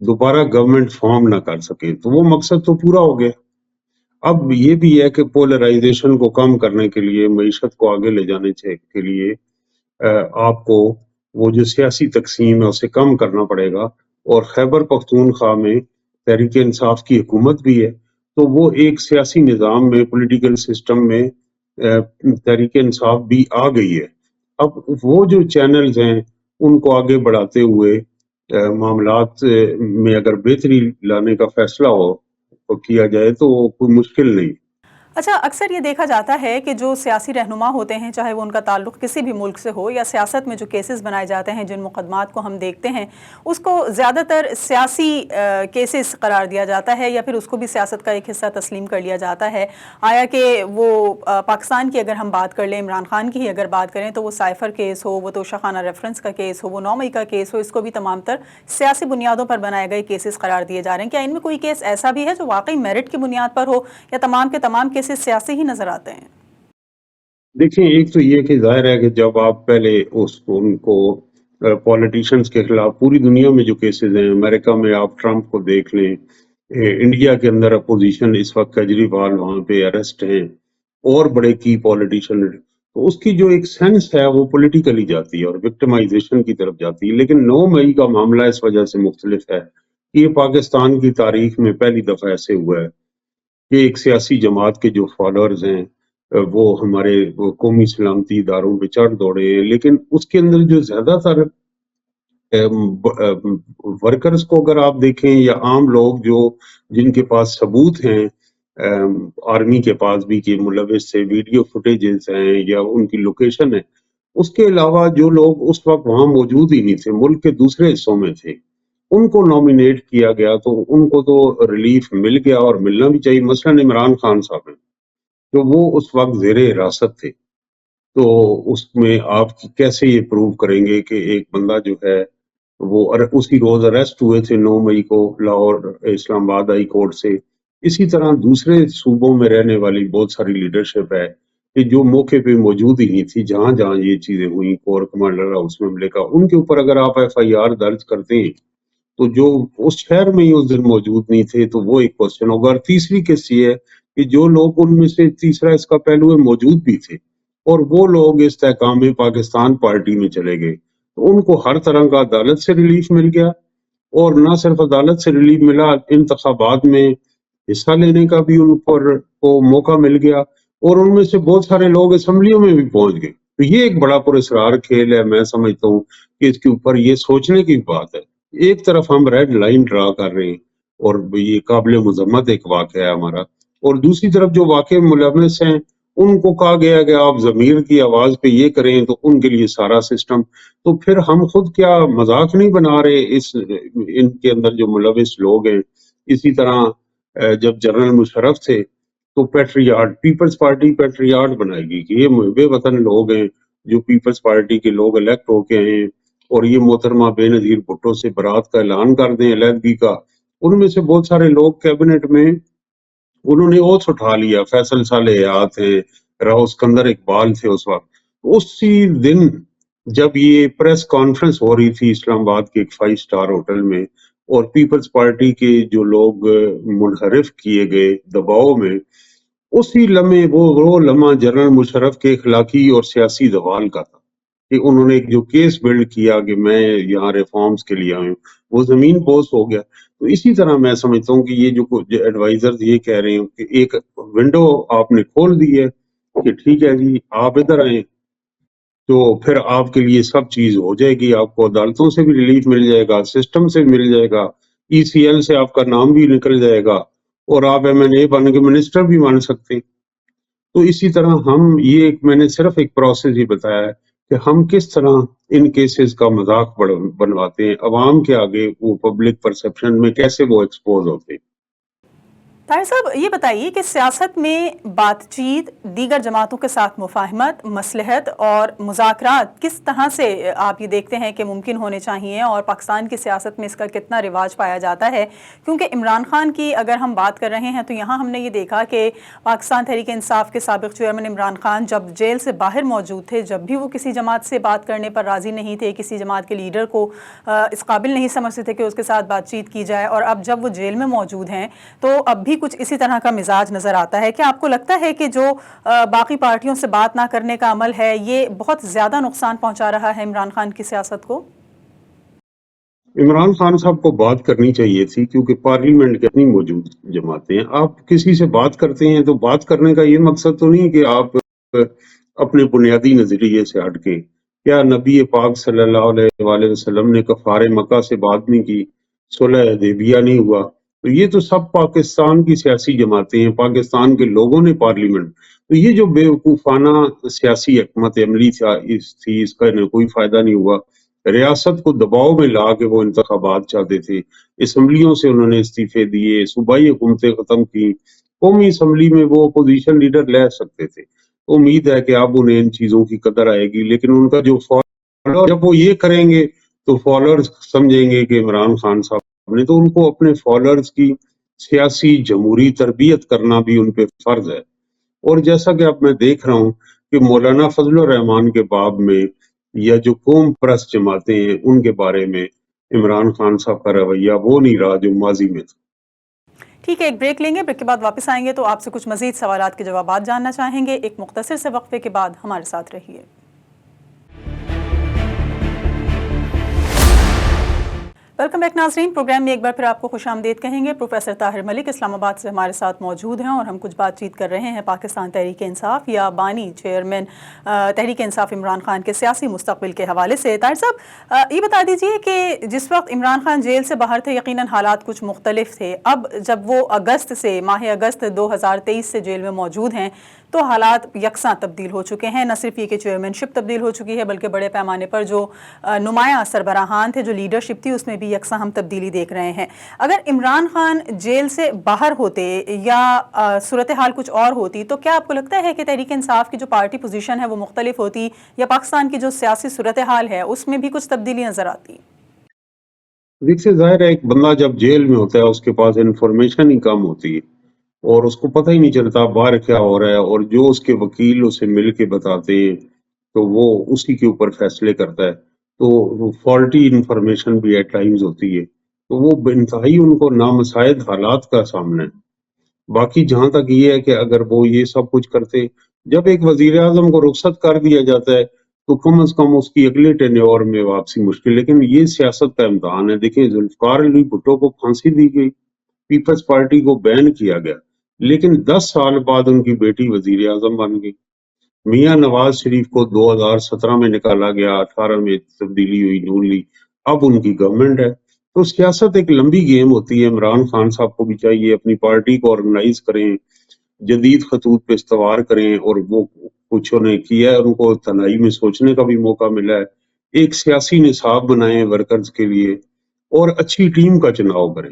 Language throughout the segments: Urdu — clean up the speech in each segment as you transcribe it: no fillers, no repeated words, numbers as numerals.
دوبارہ گورنمنٹ فارم نہ کر سکے، تو وہ مقصد تو پورا ہو گیا۔ اب یہ بھی ہے کہ پولرائزیشن کو کم کرنے کے لیے، معیشت کو آگے لے جانے کے لیے آپ کو وہ جو سیاسی تقسیم ہے اسے کم کرنا پڑے گا، اور خیبر پختونخوا میں تحریک انصاف کی حکومت بھی ہے، تو وہ ایک سیاسی نظام میں، پولیٹیکل سسٹم میں تحریک انصاف بھی آ گئی ہے۔ اب وہ جو چینلز ہیں ان کو آگے بڑھاتے ہوئے معاملات میں اگر بہتری لانے کا فیصلہ ہو تو کیا جائے تو کوئی مشکل نہیں۔ اچھا، اکثر یہ دیکھا جاتا ہے کہ جو سیاسی رہنما ہوتے ہیں، چاہے وہ ان کا تعلق کسی بھی ملک سے ہو، یا سیاست میں جو کیسز بنائے جاتے ہیں، جن مقدمات کو ہم دیکھتے ہیں، اس کو زیادہ تر سیاسی کیسز قرار دیا جاتا ہے، یا پھر اس کو بھی سیاست کا ایک حصہ تسلیم کر لیا جاتا ہے۔ آیا کہ وہ پاکستان کی اگر ہم بات کر لیں، عمران خان کی ہی اگر بات کریں، تو وہ سائفر کیس ہو، وہ توشہ خانہ ریفرنس کا کیس ہو، وہ 9 مئی کا کیس ہو، اس کو بھی تمام تر سیاسی بنیادوں پر بنائے گئے کیسز قرار دیے جا رہے ہیں۔ کیا ان میں کوئی کیس ایسا بھی ہے جو واقعی میرٹ کی بنیاد پر ہو، یا تمام کے تمام کیسز سیاسی ہی نظر آتے ہیں؟ دیکھیں، ایک تو یہ کہ ظاہر ہے کہ جب آپ پہلے ان کو پولیٹیشنز کے خلاف پوری دنیا میں جو کیسز ہیں، امریکہ میں آپ ٹرمپ کو دیکھ لیں، انڈیا کے اندر اپوزیشن اس وقت کیجریوال وہاں پہ اریسٹ ہیں، اور بڑے کی پولیٹیشن، تو اس کی جو ایک سینس ہے وہ پولیٹیکلی جاتی ہے اور وکٹمائزیشن کی طرف جاتی ہے۔ لیکن 9 مئی کا معاملہ اس وجہ سے مختلف ہے کہ یہ پاکستان کی تاریخ میں پہلی دفعہ ایسے ہوا ہے کہ ایک سیاسی جماعت کے جو فالوورز ہیں وہ ہمارے قومی سلامتی اداروں پہ چڑھ دوڑے ہیں، لیکن اس کے اندر جو زیادہ تر ورکرز کو اگر آپ دیکھیں، یا عام لوگ جن کے پاس ثبوت ہیں، آرمی کے پاس بھی کہ ملوث سے ویڈیو فوٹیجز ہیں یا ان کی لوکیشن ہے، اس کے علاوہ جو لوگ اس وقت وہاں موجود ہی نہیں تھے، ملک کے دوسرے حصوں میں تھے، ان کو نامینیٹ کیا گیا، تو ان کو تو ریلیف مل گیا اور ملنا بھی چاہیے۔ مثلاً عمران خان صاحب ہیں، تو وہ اس وقت زیر حراست تھے، تو اس میں آپ کیسے یہ پروو کریں گے کہ ایک بندہ جو ہے وہ اسی روز اریسٹ ہوئے تھے 9 مئی کو لاہور اسلام آباد ہائی کورٹ سے۔ اسی طرح دوسرے صوبوں میں رہنے والی بہت ساری لیڈرشپ ہے کہ جو موقع پہ موجود ہی نہیں تھی، جہاں جہاں یہ چیزیں ہوئیں، کور کمانڈر ہاؤس میں کا، ان کے اوپر اگر آپ ایف آئی آر درج کرتے ہیں تو جو اس شہر میں ہی اس دن موجود نہیں تھے تو وہ ایک کوشچن ہوگا۔ اور تیسری قسط یہ ہے کہ جو لوگ ان میں سے، تیسرا اس کا پہلو ہے، موجود بھی تھے اور وہ لوگ استحکام پاکستان پارٹی میں چلے گئے، تو ان کو ہر طرح کا عدالت سے ریلیف مل گیا، اور نہ صرف عدالت سے ریلیف ملا، انتخابات میں حصہ لینے کا بھی ان پر کو موقع مل گیا، اور ان میں سے بہت سارے لوگ اسمبلیوں میں بھی پہنچ گئے۔ تو یہ ایک بڑا پراسرار کھیل ہے، میں سمجھتا ہوں کہ اس کے اوپر یہ سوچنے کی بات ہے۔ ایک طرف ہم ریڈ لائن ڈرا کر رہے ہیں اور یہ قابل مذمت ایک واقعہ ہے ہمارا، اور دوسری طرف جو واقع ملوث ہیں ان کو کہا گیا کہ آپ ضمیر کی آواز پہ یہ کریں، تو ان کے لیے سارا سسٹم، تو پھر ہم خود کیا مذاق نہیں بنا رہے ان کے اندر جو ملوث لوگ ہیں۔ اسی طرح جب جنرل مشرف تھے تو پیٹریاٹ، پیپلز پارٹی پیٹریاٹ بنائے گی کہ یہ محب وطن لوگ ہیں جو پیپلز پارٹی کے لوگ الیکٹ ہو کے ہیں، اور یہ محترمہ بے نظیر بھٹو سے برات کا اعلان کر دیں علیحدگی کا۔ ان میں سے بہت سارے لوگ کیبنٹ میں انہوں نے اوتھ اٹھا لیا، فیصل صالح حیات تھے، راؤ اسکندر اقبال تھے اس وقت۔ اسی دن جب یہ پریس کانفرنس ہو رہی تھی اسلام آباد کے ایک 5 اسٹار ہوٹل میں، اور پیپلز پارٹی کے جو لوگ منحرف کیے گئے دباؤ میں، اسی لمحے وہ لمحہ جنرل مشرف کے اخلاقی اور سیاسی زوال کا تھا کہ انہوں نے ایک جو کیس بلڈ کیا کہ میں یہاں ریفارمز کے لیے آئے ہوں، وہ زمین پوست ہو گیا۔ تو اسی طرح میں سمجھتا ہوں کہ یہ جو ایڈوائزرز یہ کہہ رہے ہیں کہ ایک ونڈو آپ نے کھول دی ہے کہ ٹھیک ہے جی آپ ادھر آئیں، تو پھر آپ کے لیے سب چیز ہو جائے گی، آپ کو عدالتوں سے بھی ریلیف مل جائے گا، سسٹم سے مل جائے گا، ای سی ایل سے آپ کا نام بھی نکل جائے گا، اور آپ ایم این اے بن کے منسٹر بھی بن سکتے ہیں۔ تو اسی طرح میں نے صرف ایک پروسیس ہی بتایا ہے کہ ہم کس طرح ان کیسز کا مذاق بنواتے ہیں عوام کے آگے، وہ پبلک پرسپشن میں کیسے وہ ایکسپوز ہوتے ہیں۔ طاہر صاحب یہ بتائیے کہ سیاست میں بات چیت، دیگر جماعتوں کے ساتھ مفاہمت، مصلحت اور مذاکرات کس طرح سے آپ یہ دیکھتے ہیں کہ ممکن ہونے چاہیے، اور پاکستان کی سیاست میں اس کا کتنا رواج پایا جاتا ہے؟ کیونکہ عمران خان کی اگر ہم بات کر رہے ہیں تو یہاں ہم نے یہ دیکھا کہ پاکستان تحریک انصاف کے سابق چیئرمین عمران خان جب جیل سے باہر موجود تھے، جب بھی وہ کسی جماعت سے بات کرنے پر راضی نہیں تھے، کسی جماعت کے لیڈر کو اس قابل نہیں سمجھتے تھے کہ اس کے ساتھ بات چیت کی جائے، اور اب جب وہ جیل میں موجود ہیں تو اب بھی کچھ اسی طرح کا مزاج نظر آتا ہے۔ کیا آپ کو لگتا ہے کہ جو باقی پارٹیوں سے بات نہ کرنے کا عمل ہے یہ بہت زیادہ نقصان پہنچا رہا ہے عمران خان کی سیاست کو؟ عمران خان صاحب کو بات کرنی چاہیے تھی، کیونکہ پارلیمنٹ کے اپنی موجود جماعتیں ہیں۔ آپ کسی سے بات کرتے ہیں تو بات کرنے کا یہ مقصد تو نہیں کہ آپ اپنے بنیادی نظریے سے ہٹ کے، کیا نبی پاک صلی اللہ علیہ وآلہ وسلم نے کفار مکہ سے بات نہیں کی، صلح حدیبیہ نہیں ہوا؟ تو یہ تو سب پاکستان کی سیاسی جماعتیں ہیں، پاکستان کے لوگوں نے پارلیمنٹ، تو یہ جو بیوقوفانہ سیاسی حکمت عملی تھی، اس کا کوئی فائدہ نہیں ہوا۔ ریاست کو دباؤ میں لا کے وہ انتخابات چاہتے تھے، اسمبلیوں سے انہوں نے استعفے دیے، صوبائی حکومتیں ختم کی، قومی اسمبلی میں وہ اپوزیشن لیڈر لے سکتے تھے۔ امید ہے کہ اب انہیں ان چیزوں کی قدر آئے گی، لیکن ان کا جو فالوور، جب وہ یہ کریں گے تو فالوورز سمجھیں گے کہ عمران خان صاحب نے، تو ان کو اپنے فالوورز کی سیاسی جمہوری تربیت کرنا بھی ان پہ فرض ہے۔ اور جیسا کہ اب میں دیکھ رہا ہوں کہ مولانا فضل الرحمان کے باب میں یا جو قوم پرست جماعتیں ہیں ان کے بارے میں عمران خان صاحب کا رویہ وہ نہیں رہا جو ماضی میں تھا۔ ٹھیک ہے، ایک بریک لیں گے، بریک کے بعد واپس آئیں گے تو آپ سے کچھ مزید سوالات کے جوابات جاننا چاہیں گے۔ ایک مختصر سے وقفے کے بعد ہمارے ساتھ رہیے۔ ویلکم بیک ناظرین، پروگرام میں ایک بار پھر آپ کو خوش آمدید کہیں گے۔ پروفیسر طاہر ملک اسلام آباد سے ہمارے ساتھ موجود ہیں اور ہم کچھ بات چیت کر رہے ہیں پاکستان تحریک انصاف یا بانی چیئرمین تحریک انصاف عمران خان کے سیاسی مستقبل کے حوالے سے۔ طاہر صاحب یہ بتا دیجئے کہ جس وقت عمران خان جیل سے باہر تھے یقیناً حالات کچھ مختلف تھے، اب جب وہ ماہ اگست 2023 سے جیل میں موجود ہیں تو حالات یکساں تبدیل ہو چکے ہیں۔ نہ صرف یہ کہ چیئرمین شپ تبدیل ہو چکی ہے بلکہ بڑے پیمانے پر جو نمایاں سربراہان تھے، جو لیڈرشپ تھی، اس میں بھی یکساں ہم تبدیلی دیکھ رہے ہیں۔ اگر عمران خان جیل سے باہر ہوتے یا صورتحال کچھ اور ہوتی تو کیا آپ کو لگتا ہے کہ تحریک انصاف کی جو پارٹی پوزیشن ہے وہ مختلف ہوتی، یا پاکستان کی جو سیاسی صورتحال ہے اس میں بھی کچھ تبدیلی نظر آتی؟ دیکھیے، ظاہر ہے ایک بندہ جب جیل میں ہوتا ہے اس کے پاس انفارمیشن ہی کم ہوتی ہے اور اس کو پتہ ہی نہیں چلتا باہر کیا ہو رہا ہے، اور جو اس کے وکیل اسے مل کے بتاتے ہیں تو وہ اسی کے اوپر فیصلے کرتا ہے، تو فالٹی انفارمیشن بھی ایٹ ٹائمز ہوتی ہے، تو وہ انتہائی ان کو نامساعد حالات کا سامنا ہے۔ باقی جہاں تک یہ ہے کہ اگر وہ یہ سب کچھ کرتے، جب ایک وزیر اعظم کو رخصت کر دیا جاتا ہے تو کم از کم اس کی اگلے ٹینیور میں واپسی مشکل، لیکن یہ سیاست کا امتحان ہے۔ دیکھیں، ذوالفقار علی بھٹو کو پھانسی دی گئی، پیپلز پارٹی کو بین کیا گیا، لیکن 10 سال بعد ان کی بیٹی وزیر اعظم بن گئی۔ میاں نواز شریف کو 2017 میں نکالا گیا، 18 میں تبدیلی ہوئی، نون لیگ، اب ان کی گورنمنٹ ہے۔ تو سیاست ایک لمبی گیم ہوتی ہے۔ عمران خان صاحب کو بھی چاہیے اپنی پارٹی کو آرگنائز کریں، جدید خطوط پہ استوار کریں، اور وہ کچھ انہیں کیا ہے، ان کو تنہائی میں سوچنے کا بھی موقع ملا ہے۔ ایک سیاسی نصاب بنائیں ورکرز کے لیے اور اچھی ٹیم کا چناؤ کریں۔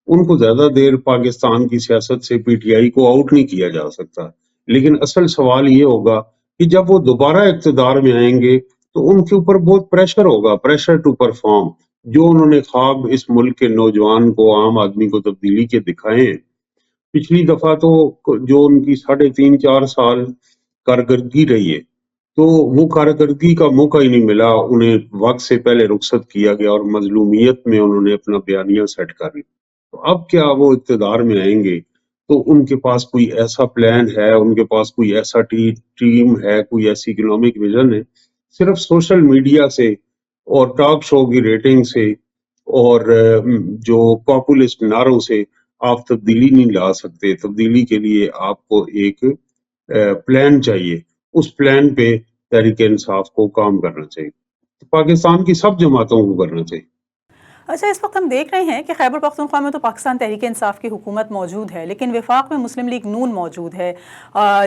ان کو زیادہ دیر پاکستان کی سیاست سے پی ٹی آئی کو آؤٹ نہیں کیا جا سکتا، لیکن اصل سوال یہ ہوگا کہ جب وہ دوبارہ اقتدار میں آئیں گے تو ان کے اوپر بہت پریشر ہوگا، پریشر ٹو پرفارم، جو انہوں نے خواب اس ملک کے نوجوان کو، عام آدمی کو تبدیلی کے دکھائے ہیں۔ پچھلی دفعہ تو جو ان کی 3.5-4 سال کارکردگی رہی ہے، تو وہ کارکردگی کا موقع ہی نہیں ملا، انہیں وقت سے پہلے رخصت کیا گیا اور مظلومیت میں انہوں نے اپنا بیانیہ سیٹ کر لیا۔ تو اب کیا وہ اقتدار میں آئیں گے تو ان کے پاس کوئی ایسا پلان ہے، ان کے پاس کوئی ایسا ٹیم ہے، کوئی ایسی اکنامک ویژن ہے؟ صرف سوشل میڈیا سے اور ٹاک شو کی ریٹنگ سے اور جو پاپولسٹ نعروں سے آپ تبدیلی نہیں لا سکتے۔ تبدیلی کے لیے آپ کو ایک پلان چاہیے، اس پلان پہ تحریک انصاف کو کام کرنا چاہیے، پاکستان کی سب جماعتوں کو کرنا چاہیے۔ اچھا، اس وقت ہم دیکھ رہے ہیں کہ خیبر پختونخوا میں تو پاکستان تحریک انصاف کی حکومت موجود ہے، لیکن وفاق میں مسلم لیگ نون موجود ہے،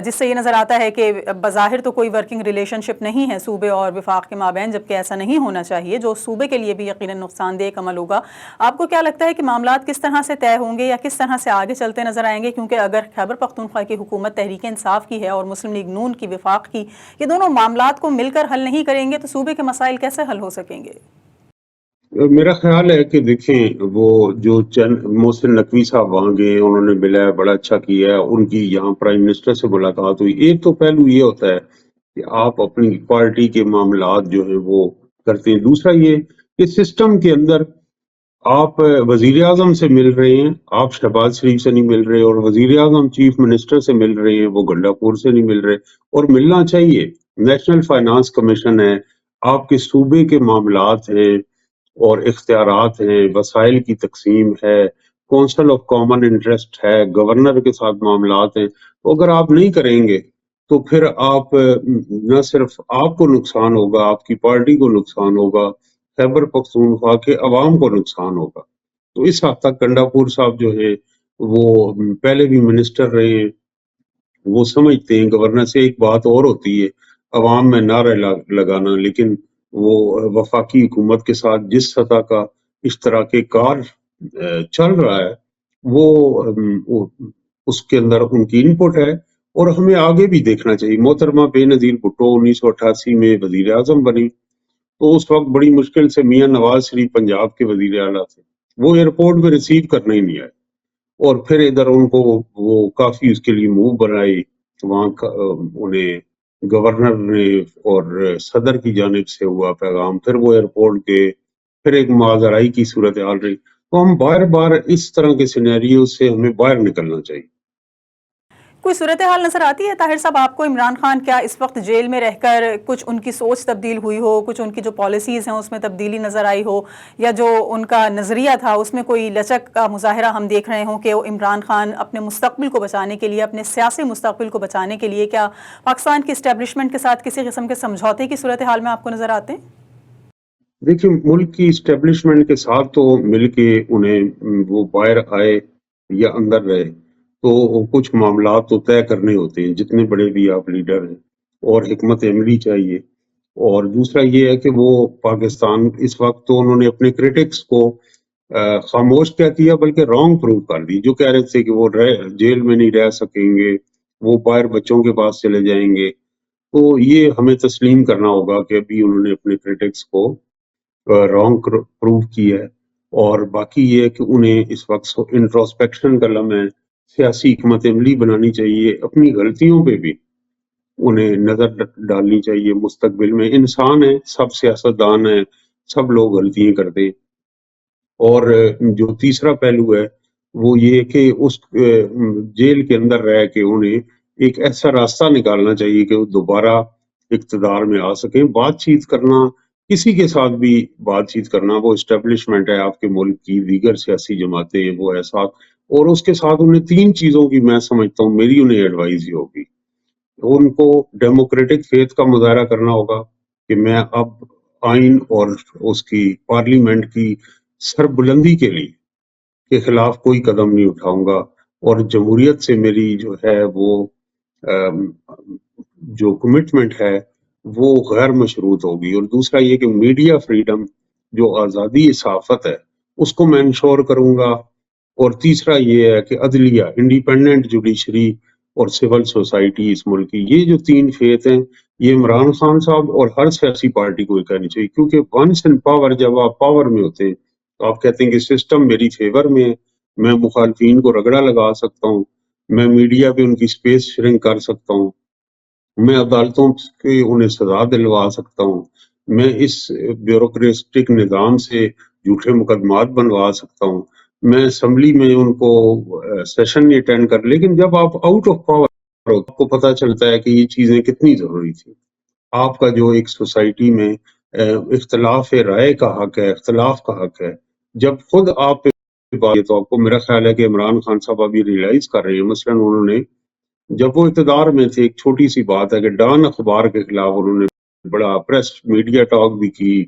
جس سے یہ نظر آتا ہے کہ بظاہر تو کوئی ورکنگ ریلیشن شپ نہیں ہے صوبے اور وفاق کے مابین، جبکہ ایسا نہیں ہونا چاہیے، جو صوبے کے لیے بھی یقیناً نقصان دہ ایک عمل ہوگا۔ آپ کو کیا لگتا ہے کہ معاملات کس طرح سے طے ہوں گے یا کس طرح سے آگے چلتے نظر آئیں گے؟ کیونکہ اگر خیبر پختونخوا کی حکومت تحریک انصاف کی ہے اور مسلم لیگ نون کی وفاق کی، یہ دونوں معاملات کو مل کر حل نہیں کریں گے تو صوبے کے مسائل کیسے حل ہو سکیں گے؟ میرا خیال ہے کہ دیکھیں، وہ جو محسن نقوی صاحب وہاں گئے، انہوں نے ملا، بڑا اچھا کیا ہے، ان کی یہاں پرائم منسٹر سے ملاقات ہوئی۔ ایک تو پہلو یہ ہوتا ہے کہ آپ اپنی پارٹی کے معاملات جو ہیں وہ کرتے ہیں، دوسرا یہ کہ سسٹم کے اندر آپ وزیر اعظم سے مل رہے ہیں، آپ شہباز شریف سے نہیں مل رہے، اور وزیر اعظم چیف منسٹر سے مل رہے ہیں، وہ گنڈا پور سے نہیں مل رہے، اور ملنا چاہیے۔ نیشنل فائنانس کمیشن ہے، آپ کے صوبے کے معاملات ہیں اور اختیارات ہیں، وسائل کی تقسیم ہے، کونسل آف کامن انٹرسٹ ہے، گورنر کے ساتھ معاملات ہیں، تو اگر آپ نہیں کریں گے تو پھر آپ نہ صرف آپ کو نقصان ہوگا، آپ کی پارٹی کو نقصان ہوگا، خیبر پختونخوا کے عوام کو نقصان ہوگا۔ تو اس حد تک گنڈا پور صاحب جو ہیں وہ پہلے بھی منسٹر رہے ہیں، وہ سمجھتے ہیں۔ گورنر سے ایک بات اور ہوتی ہے عوام میں نعرے لگانا، لیکن وہ وفاقی حکومت کے ساتھ جس سطح کا اشتراک کار چل رہا ہے، وہ اس کے اندر ان کی انپٹ ہے، اور ہمیں آگے بھی دیکھنا چاہیے۔ محترمہ بے نظیر بھٹو 1988 میں وزیر اعظم بنی، تو اس وقت بڑی مشکل سے میاں نواز شریف پنجاب کے وزیر اعلیٰ تھے، وہ ایئرپورٹ میں ریسیو کرنے ہی نہیں آئے، اور پھر ادھر ان کو وہ کافی اس کے لیے موو بنائی، وہاں انہیں گورنر نے اور صدر کی جانب سے ہوا پیغام، پھر وہ ایئرپورٹ کے پھر ایک معاذرائی کی صورتحال رہی۔ تو ہم بار بار اس طرح کے سینیریو سے ہمیں باہر نکلنا چاہیے۔ کوئی صورتحال نظر آتی ہے طاہر صاحب آپ کو عمران خان کیا اس وقت جیل میں رہ کر کچھ ان کی سوچ تبدیل ہوئی ہو، کچھ ان کی جو پالیسیز ہیں اس میں تبدیلی نظر آئی ہو، یا جو ان کا نظریہ تھا اس میں کوئی لچک کا مظاہرہ ہم دیکھ رہے ہوں کہ عمران خان اپنے مستقبل کو بچانے کے لیے، اپنے سیاسی مستقبل کو بچانے کے لیے کیا پاکستان کی اسٹیبلشمنٹ کے ساتھ کسی قسم کے سمجھوتے کی صورتحال میں آپ کو نظر آتے ہیں؟ دیکھیں، ملک کی اسٹیبلشمنٹ کے ساتھ تو مل کے انہیں وہ باہر آئے یا اندر رہے تو کچھ معاملات تو طے کرنے ہوتے ہیں، جتنے بڑے بھی آپ لیڈر ہیں، اور حکمت عملی چاہیے۔ اور دوسرا یہ ہے کہ وہ پاکستان اس وقت تو انہوں نے اپنے کرٹکس کو خاموش کیا کیا، بلکہ رانگ پروو کر دی، جو کہہ رہے تھے کہ وہ جیل میں نہیں رہ سکیں گے، وہ باہر بچوں کے پاس چلے جائیں گے۔ تو یہ ہمیں تسلیم کرنا ہوگا کہ ابھی انہوں نے اپنے کرٹکس کو رانگ پروو کی ہے، اور باقی یہ ہے کہ انہیں اس وقت انٹروسپیکشن کا لمحہ ہے، سیاسی حکمت عملی بنانی چاہیے، اپنی غلطیوں پہ بھی انہیں نظر ڈالنی چاہیے۔ مستقبل میں انسان ہے، سب سیاستدان ہیں، سب لوگ غلطیاں کرتے ہیں۔ اور جو تیسرا پہلو ہے وہ یہ کہ اس جیل کے اندر رہ کے انہیں ایک ایسا راستہ نکالنا چاہیے کہ وہ دوبارہ اقتدار میں آ سکیں۔ بات چیت کرنا، کسی کے ساتھ بھی بات چیت کرنا، وہ اسٹیبلشمنٹ ہے آپ کے ملک کی، دیگر سیاسی جماعتیں ہیں، وہ ہے ساتھ، اور اس کے ساتھ انہیں 3 چیزوں کی میں سمجھتا ہوں میری انہیں ایڈوائز ہی ہوگی۔ ان کو ڈیموکریٹک فیتھ کا مظاہرہ کرنا ہوگا کہ میں اب آئین اور اس کی پارلیمنٹ کی سربلندی کے خلاف کوئی قدم نہیں اٹھاؤں گا، اور جمہوریت سے میری جو ہے وہ جو کمٹمنٹ ہے وہ غیر مشروط ہوگی۔ اور دوسرا یہ کہ میڈیا فریڈم، جو آزادی صحافت ہے، اس کو میں انشور کروں گا۔ اور تیسرا یہ ہے کہ عدلیہ، انڈیپینڈنٹ جوڈیشری اور سول سوسائٹی اس ملک کی، یہ جو 3 فیت ہیں، یہ عمران خان صاحب اور ہر سیاسی پارٹی کو یہ کہنی چاہیے، کیونکہ ونس ان پاور، جب آپ پاور میں ہوتے ہیں تو آپ کہتے ہیں کہ سسٹم میری فیور میں ہے، میں مخالفین کو رگڑا لگا سکتا ہوں، میں میڈیا پہ ان کی سپیس شرنک کر سکتا ہوں، میں عدالتوں کے انہیں سزا دلوا سکتا ہوں، میں اس بیوروکریٹک نظام سے جھوٹے مقدمات بنوا سکتا ہوں، میں اسمبلی میں ان کو سیشن نہیں اٹینڈ کر۔ لیکن جب آپ آؤٹ آف پاور ہو، آپ کو پتہ چلتا ہے کہ یہ چیزیں کتنی ضروری تھی۔ آپ کا جو ایک سوسائٹی میں اختلاف رائے کا حق ہے، اختلاف کا حق ہے، جب خود آپ پہ بات ہے تو آپ کو، میرا خیال ہے کہ عمران خان صاحب ابھی ریئلائز کر رہے ہیں۔ مثلاً انہوں نے جب وہ اقتدار میں تھے، ایک چھوٹی سی بات ہے کہ ڈان اخبار کے خلاف انہوں نے بڑا پریس میڈیا ٹاک بھی کی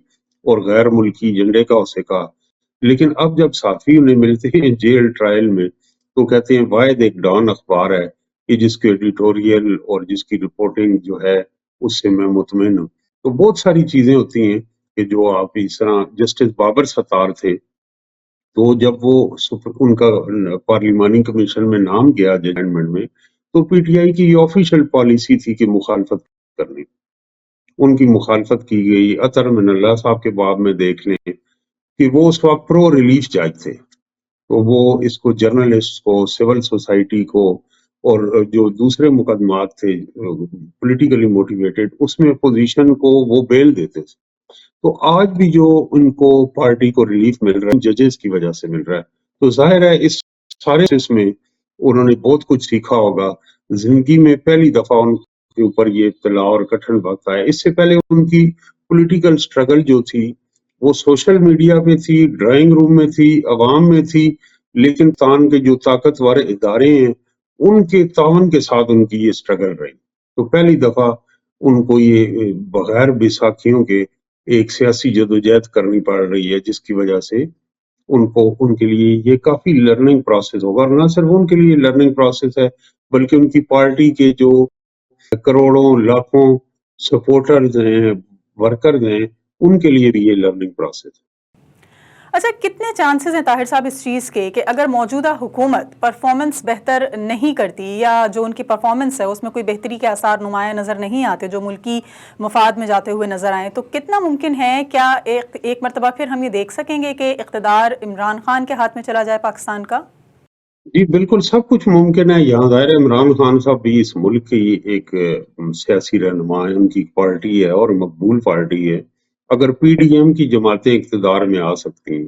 اور غیر ملکی جھنڈے کا اسے کہا، لیکن اب جب صحافی انہیں ملتے ہیں جیل ٹرائل میں تو کہتے ہیں واحد ایک ڈان اخبار ہے کہ جس کے ایڈیٹوریل اور جس کی رپورٹنگ جو ہے اس سے میں مطمئن ہوں. تو بہت ساری چیزیں ہوتی ہیں کہ جو آپ اس طرح جسٹس بابر ستار تھے تو جب وہ ان کا پارلیمانی کمیشن میں نام گیا ججمنٹ میں تو پی ٹی آئی کی یہ آفیشیل پالیسی تھی کہ مخالفت کرنی. ان کی مخالفت کی گئی. اطہر من اللہ صاحب کے باب میں دیکھ لیں کہ وہ اس وقت پرو ریلیف جج تھے تو وہ اس کو جرنلسٹ کو سول سوسائٹی کو اور جو دوسرے مقدمات تھے پولیٹیکلی موٹیویٹڈ اس میں اپوزیشن کو وہ بیل دیتے تھے. تو آج بھی جو ان کو پارٹی کو ریلیف مل رہا ہے ججز کی وجہ سے مل رہا ہے. تو ظاہر ہے اس سارے اس میں انہوں نے بہت کچھ سیکھا ہوگا. زندگی میں پہلی دفعہ ان کے اوپر یہ ابتلا اور کٹھن وقت آیا. اس سے پہلے ان کی پولیٹیکل سٹرگل جو تھی وہ سوشل میڈیا پہ تھی, ڈرائنگ روم میں تھی, عوام میں تھی, لیکن تان کے جو طاقتور ادارے ہیں ان کے تعاون کے ساتھ ان کی یہ سٹرگل رہی. تو پہلی دفعہ ان کو یہ بغیر بیساکھیوں کے ایک سیاسی جدوجہد کرنی پڑ رہی ہے جس کی وجہ سے ان کے لیے یہ کافی لرننگ پروسیس ہوگا. اور نہ صرف ان کے لیے لرننگ پروسیس ہے بلکہ ان کی پارٹی کے جو کروڑوں لاکھوں سپورٹرز ہیں, ورکرز ہیں, ان کے لیے بھی یہ لرننگ پروسیس ہے. اچھا, کتنے چانسز ہیں طاہر صاحب اس چیز کے کہ اگر موجودہ حکومت پرفارمنس بہتر نہیں کرتی یا جو ان کی پرفارمنس ہے اس میں کوئی بہتری کے آثار نمایاں نظر نہیں آتے جو ملکی مفاد میں جاتے ہوئے نظر آئیں, تو کتنا ممکن ہے کیا ایک مرتبہ پھر ہم یہ دیکھ سکیں گے کہ اقتدار عمران خان کے ہاتھ میں چلا جائے پاکستان کا؟ جی بالکل, سب کچھ ممکن ہے. یہاں ظاہر عمران خان صاحب بھی اس ملک کی ایک سیاسی رہنما ہے, ان کی پارٹی ہے اور مقبول پارٹی ہے. اگر پی ڈی ایم کی جماعتیں اقتدار میں آ سکتی ہیں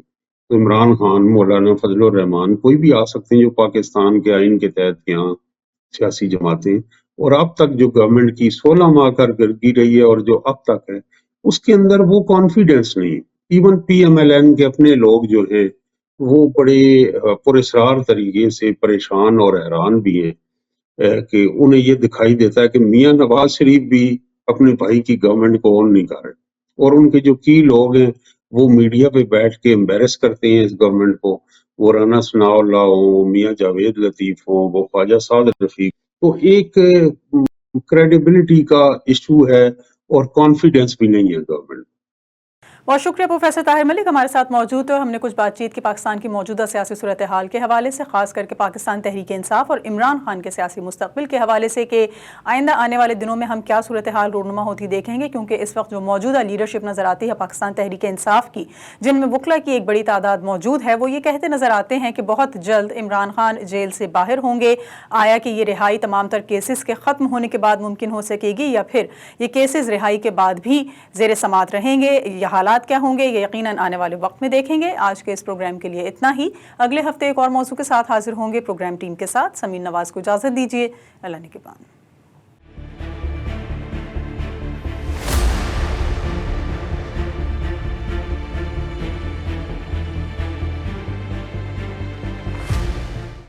تو عمران خان, مولانا فضل الرحمان, کوئی بھی آ سکتے ہیں جو پاکستان کے آئین کے تحت یہاں سیاسی جماعتیں. اور اب تک جو گورنمنٹ کی 16 ماہ کارکردگی رہی ہے اور جو اب تک ہے اس کے اندر وہ کانفیڈنس نہیں. Even P M L N کے اپنے لوگ جو ہیں وہ بڑے پراسرار طریقے سے پریشان اور حیران بھی ہیں کہ انہیں یہ دکھائی دیتا ہے کہ میاں نواز شریف بھی اپنے بھائی کی گورنمنٹ کو اون نہیں کر رہے, اور ان کے جو کی لوگ ہیں وہ میڈیا پہ بیٹھ کے امبیرس کرتے ہیں اس گورنمنٹ کو. وہ رانا ثناء اللہ ہوں, میاں جاوید لطیف ہوں, وہ خواجہ سعد رفیق, تو ایک کریڈیبلٹی کا ایشو ہے اور کانفیڈنس بھی نہیں ہے گورنمنٹ. بہت شکریہ پروفیسر طاہر ملک ہمارے ساتھ موجود ہو. ہم نے کچھ بات چیت کی پاکستان کی موجودہ سیاسی صورتحال کے حوالے سے, خاص کر کے پاکستان تحریک انصاف اور عمران خان کے سیاسی مستقبل کے حوالے سے کہ آئندہ آنے والے دنوں میں ہم کیا صورتحال رونما ہوتی دیکھیں گے, کیونکہ اس وقت جو موجودہ لیڈرشپ نظر آتی ہے پاکستان تحریک انصاف کی, جن میں وکلا کی ایک بڑی تعداد موجود ہے, وہ یہ کہتے نظر آتے ہیں کہ بہت جلد عمران خان جیل سے باہر ہوں گے. آیا کہ یہ رہائی تمام تر کیسز کے ختم ہونے کے بعد ممکن ہو سکے گی, یا پھر یہ کیسز رہائی کے بعد بھی زیر سماعت رہیں گے؟ یہ حالات کیا ہوں گے یہ یقیناً آنے والے وقت میں دیکھیں گے. آج کے اس پروگرام کے لیے اتنا ہی. اگلے ہفتے ایک اور موضوع کے ساتھ حاضر ہوں گے. پروگرام ٹیم کے ساتھ سمین نواز کو اجازت دیجیے. اللہ نگہبان.